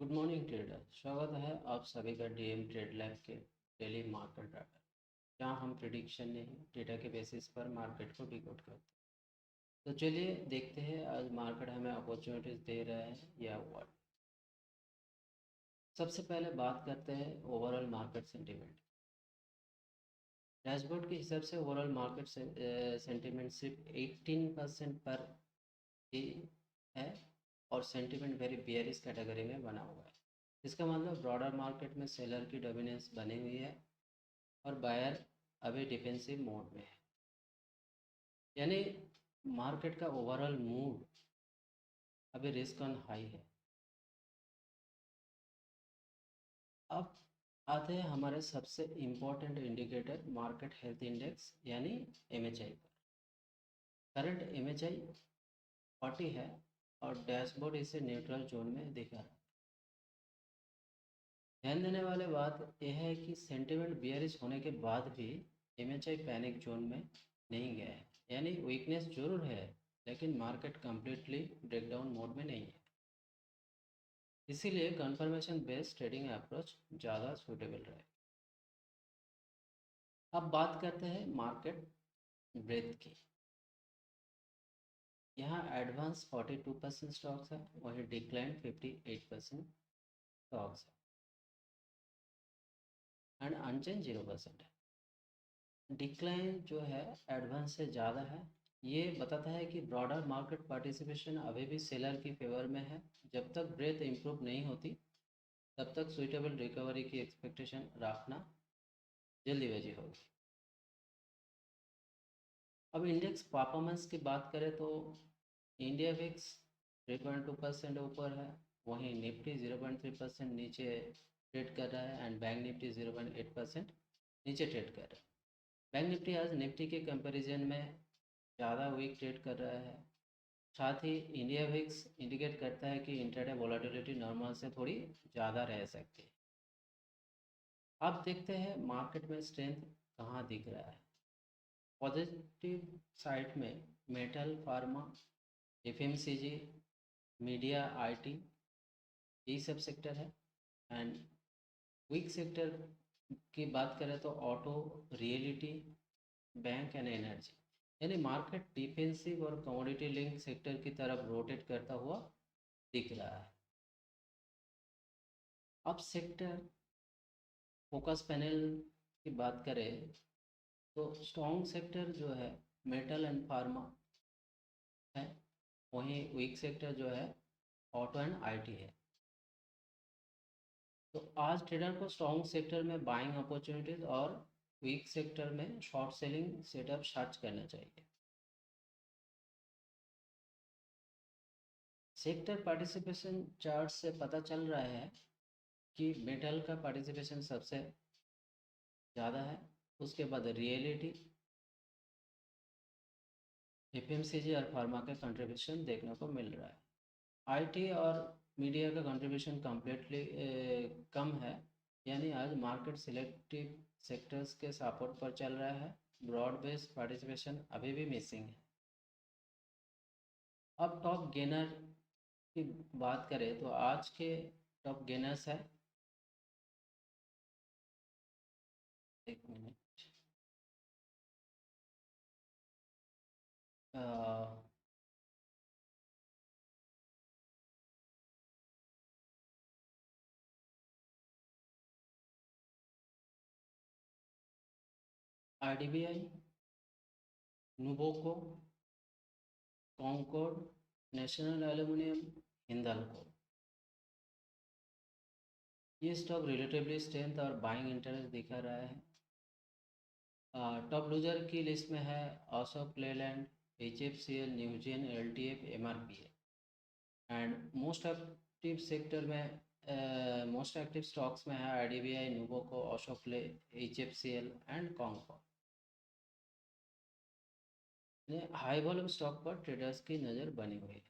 Good morning trader. स्वागत है आप सभी का डीएम ट्रेड लैब के डेली मार्केट डाटा, जहां हम प्रिडिक्शन नहीं डेटा के बेसिस पर मार्केट को डिकोड करते हैं। तो चलिए देखते हैं आज मार्केट हमें अपॉर्चुनिटीज दे रहा है या व्हाट। सबसे पहले बात करते हैं ओवरऑल मार्केट सेंटीमेंट। डैशबोर्ड के हिसाब से ओवरऑल मार्केट सेंटीमेंट सिर्फ 18% पर ही है और सेंटीमेंट वेरी बियरिश कैटेगरी में बना हुआ है। इसका मतलब ब्रॉडर मार्केट में सेलर की डोमिनेंस बनी हुई है और बायर अभी डिफेंसिव मोड में है। यानी मार्केट का ओवरऑल मूड अभी रिस्क ऑन हाई है। अब आते हैं हमारे सबसे important indicator market health index यानी एमएचआई पर। करंट एमएचआई 40 है और डैशबोर्ड इसे न्यूट्रल जोन में दिखा रहा है। ध्यान देने वाली बात यह है कि सेंटिमेंट बियरिश होने के बाद भी एमएचआई पैनिक जोन में नहीं गया है। यानी वीकनेस जरूर है लेकिन मार्केट कंप्लीटली ब्रेकडाउन मोड में नहीं है। इसीलिए कंफर्मेशन बेस्ड ट्रेडिंग अप्रोच ज़्यादा सूटेबल रहे। अब बात करते हैं मार्केट ब्रेथ की। यहाँ एडवांस 42% स्टॉक्स है, वहीं डिक्लाइन 58% स्टॉक्स है एंड अनचेंज 0% है। डिक्लाइन जो है एडवांस से ज़्यादा है। ये बताता है कि ब्रॉडर मार्केट पार्टिसिपेशन अभी भी सेलर की फेवर में है। जब तक ब्रेथ इम्प्रूव नहीं होती तब तक सुइटेबल रिकवरी की एक्सपेक्टेशन रखना जल्दीबाजी होगी। अब इंडेक्स परफॉर्मेंस की बात करें तो इंडिया विक्स 3.2% ऊपर है, वहीं निफ्टी 0.3% नीचे ट्रेड कर रहा है एंड बैंक निफ्टी 0.8% नीचे ट्रेड कर रहा है। बैंक निफ्टी आज निफ्टी के कंपैरिजन में ज़्यादा वीक ट्रेड कर रहा है। साथ ही इंडिया विक्स इंडिकेट करता है कि इंट्राडे वोलेटिलिटी नॉर्मल से थोड़ी ज़्यादा रह सकती है। अब देखते हैं मार्केट में स्ट्रेंथ कहाँ दिख रहा है। पॉजिटिव साइड में metal, pharma, FMCG, media, IT यही सब सेक्टर है। एंड वीक सेक्टर की बात करें तो auto, reality, bank and energy. यानी मार्केट डिफेंसिव और कमोडिटी लिंक सेक्टर की तरफ रोटेट करता हुआ दिख रहा है। अब सेक्टर फोकस पैनल की बात करें तो स्ट्रॉन्ग सेक्टर जो है मेटल एंड फार्मा है, वहीं वीक सेक्टर जो है ऑटो एंड आईटी है। तो आज ट्रेडर को स्ट्रॉन्ग सेक्टर में बाइंग अपॉर्चुनिटीज और वीक सेक्टर में शॉर्ट सेलिंग सेटअप सर्च करना चाहिए। सेक्टर पार्टिसिपेशन चार्ट से पता चल रहा है कि मेटल का पार्टिसिपेशन सबसे ज़्यादा है, उसके बाद रियलिटी, एफएमसीजी और फार्मा का कंट्रीब्यूशन देखने को मिल रहा है। आईटी और मीडिया का कंट्रीब्यूशन कम्प्लीटली कम है। यानी आज मार्केट सिलेक्टिव सेक्टर्स के सपोर्ट पर चल रहा है। ब्रॉड बेस्ड पार्टिसिपेशन अभी भी मिसिंग है। अब टॉप गेनर की बात करें तो आज के टॉप गेनर्स है, एक minute, IDBI, Nuvoco, Concor, national aluminium, Hindalco. ये स्टॉक रिलेटिवली स्ट्रेंथ और बाइंग इंटरेस्ट दिखा रहा है। टॉप लूजर की लिस्ट में है Ashok Leyland, H F C L, Newgen, L T F, M R P and most active sector में मोस्ट एक्टिव स्टॉक्स में है I D B I, Nuvoco, Ashok ले, H F C L and कॉन्को। High volume stock पर traders की नज़र बनी हुई है।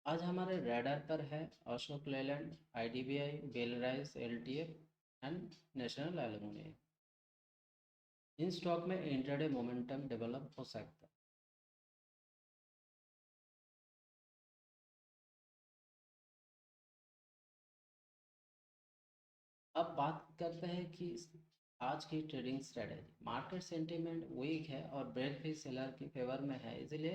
आज हमारे रैडर पर है Ashok Leyland, I D B I, Belrise, L T F and national aluminium. इन स्टॉक में इंट्राडे मोमेंटम डेवलप हो सकता है। अब बात करते हैं कि आज की trading strategy. Market sentiment weak है और ब्रेक भी सेलर की फेवर में है, इसलिए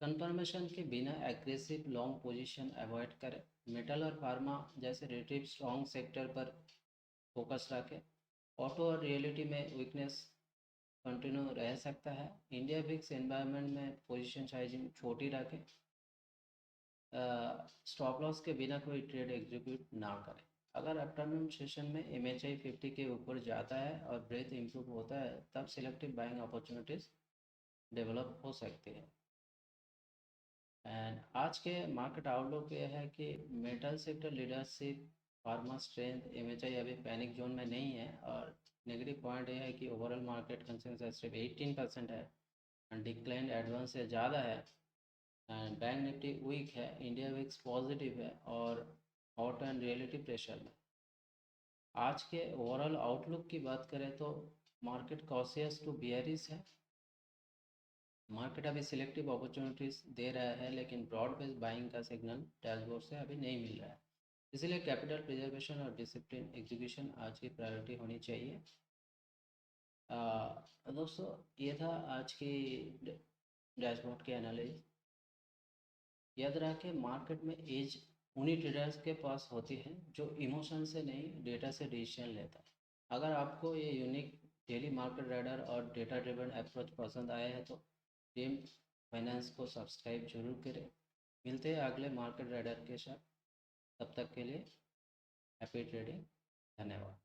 कंफर्मेशन के बिना एग्रेसिव लॉन्ग पोजीशन अवॉइड करें। मेटल और फार्मा जैसे रिलेटिव स्ट्रॉन्ग सेक्टर पर फोकस रखें। ऑटो और रियलिटी में वीकनेस कंटिन्यू रह सकता है। इंडिया विक्स एनवायरनमेंट में पोजीशन साइजिंग छोटी रखें। स्टॉप लॉस के बिना कोई ट्रेड एग्जीक्यूट ना करें। अगर आफ्टरनून सेशन में MHI 50 के ऊपर जाता है और ब्रेथ इम्प्रूव होता है, तब सिलेक्टिव बाइंग अपॉर्चुनिटीज डेवलप हो सकती है। एंड आज के मार्केट आउटलुक ये है कि metal sector leadership, pharma strength, MHI अभी पैनिक जोन में नहीं है। और नेगेटिव पॉइंट ये है कि ओवरऑल मार्केट कंसेंसस सिर्फ 18% है एंड डिक्लाइन एडवांस से ज़्यादा है। एंड बैंक निफ्टी वीक है, इंडिया विक्स पॉजिटिव है और हॉट एंड रियलिटी प्रेशर में। आज के ओवरऑल आउटलुक की बात करें तो मार्केट कॉशियस टू बियरिश है। मार्केट अभी सिलेक्टिव अपॉर्चुनिटीज दे रहा है, लेकिन ब्रॉड बेस्ड बाइंग का सिग्नल डैशबोर्ड से अभी नहीं मिल रहा है। इसलिए कैपिटल प्रिजर्वेशन और डिसिप्लिन एग्जीक्यूशन आज की प्रायोरिटी होनी चाहिए। दोस्तों, ये था आज की डैशबोर्ड की एनालिसिस। याद रखें, मार्केट में एज उन्हीं ट्रेडर्स के पास होती है जो इमोशन से नहीं, डेटा से डिसीजन लेता है। अगर आपको ये यूनिक डेली मार्केट राइडर और डेटा ड्रिवन अप्रोच पसंद आया है तो टीम फाइनेंस को सब्सक्राइब जरूर करें। मिलते हैं अगले मार्केट राइडर के साथ। तब तक के लिए हैप्पी ट्रेडिंग। धन्यवाद।